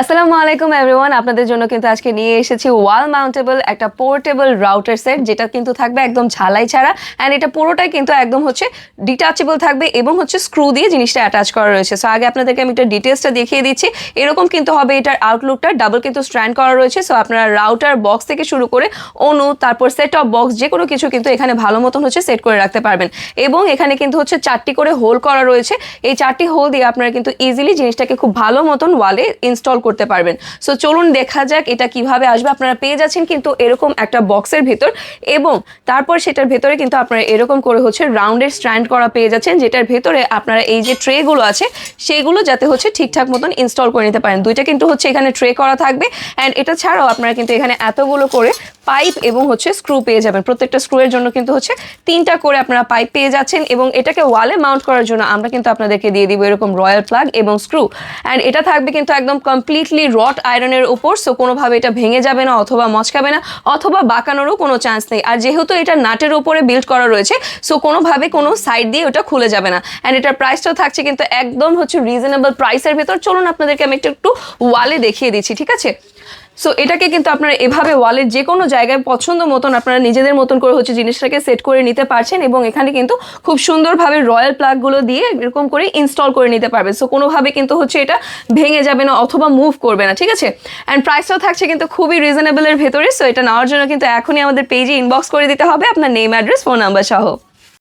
আসসালামু আলাইকুম এভরিওয়ান, আপনাদের জন্য কিন্তু আজকে নিয়ে এসেছি ওয়াল মাউন্টেবল একটা পোর্টেবল রাউটার সেট, যেটা কিন্তু থাকবে একদম ঝালাই ছাড়া। অ্যান্ড এটা পুরোটাই কিন্তু একদম ডিটাচেবল থাকবে এবং স্ক্রু দিয়ে জিনিসটা অ্যাটাচ করা রয়েছে। সো আগে আপনাদেরকে আমি একটা ডিটেলসটা দেখিয়ে দিচ্ছি। এরকম কিন্তু হবে এটার আউটলুকটা, ডাবল কিন্তু স্ট্র্যান্ড করা রয়েছে। সো আপনারা রাউটার বক্স থেকে শুরু করে অনু, তারপর সেট অফ বক্স, যে কোনো কিছু কিন্তু এখানে ভালো মতন সেট করে রাখতে পারবেন। এবং এখানে কিন্তু 4টি করে হোল করা রয়েছে। এই 4টি হোল দিয়ে আপনারা কিন্তু ইজিলি জিনিসটাকে খুব ভালো মতন ওয়ালে ইনস্টল করতে পারবেন। সো চলুন দেখা যাক এটা কিভাবে আসবে। আপনারা পেয়ে যাচ্ছেন কিন্তু এরকম একটা বক্সের ভিতর, এবং তারপর সেটার ভেতরে কিন্তু আপনারা এরকম করে রাউন্ডের স্ট্র্যান্ড করা পেয়ে যাচ্ছেন, যেটার ভেতরে আপনারা এই যে ট্রেগুলো আছে সেগুলো যাতে ঠিকঠাক মতন ইনস্টল করে নিতে পারেন। দুইটা কিন্তু এখানে ট্রে করা থাকবে। অ্যান্ড এটা ছাড়াও আপনারা কিন্তু এখানে এতগুলো করে পাইপ এবং স্ক্রু পেয়ে যাবেন। প্রত্যেকটা স্ক্রুয়ের জন্য কিন্তু 3টা করে আপনারা পাইপ পেয়ে যাচ্ছেন। এবং এটাকে ওয়ালে মাউন্ট করার জন্য আমরা কিন্তু আপনাদেরকে দিয়ে দিব এরকম রয়্যাল প্লাগ এবং স্ক্রু। অ্যান্ড এটা থাকবে কিন্তু একদম কমপ্লিটলি রড আয়রনের উপর। সো কোনোভাবে এটা ভেঙে যাবে না, অথবা মচকাবে না, অথবা বাঁকানোরও কোনো চান্স নেই। আর যেহেতু এটা নাটের উপরে বিল্ড করা রয়েছে, সো কোনোভাবে কোনো সাইড দিয়ে ওটা খুলে যাবে না। অ্যান্ড এটার প্রাইসটাও থাকছে কিন্তু একদম রিজনেবল প্রাইসের ভেতর। চলুন আপনাদেরকে আমি একটু ওয়ালে দেখিয়ে দিচ্ছি, ঠিক আছে? সো এটাকে কিন্তু আপনারা এভাবে ওয়ালের যে কোনো জায়গায় পছন্দ মতন আপনারা নিজেদের মতন করে জিনিসটাকে সেট করে নিতে পারছেন। এবং এখানে কিন্তু খুব সুন্দরভাবে রয়্যাল প্লাগগুলো দিয়ে এরকম করে ইনস্টল করে নিতে পারবেন। সো কোনোভাবে কিন্তু এটা ভেঙে যাবে না অথবা মুভ করবে না, ঠিক আছে? অ্যান্ড প্রাইসটাও থাকছে কিন্তু খুবই রিজনেবলের ভেতরে। সো এটা নেওয়ার জন্য কিন্তু এখনই আমাদের পেজে ইনবক্স করে দিতে হবে আপনার নেম, অ্যাড্রেস, ফোন নাম্বার সহ।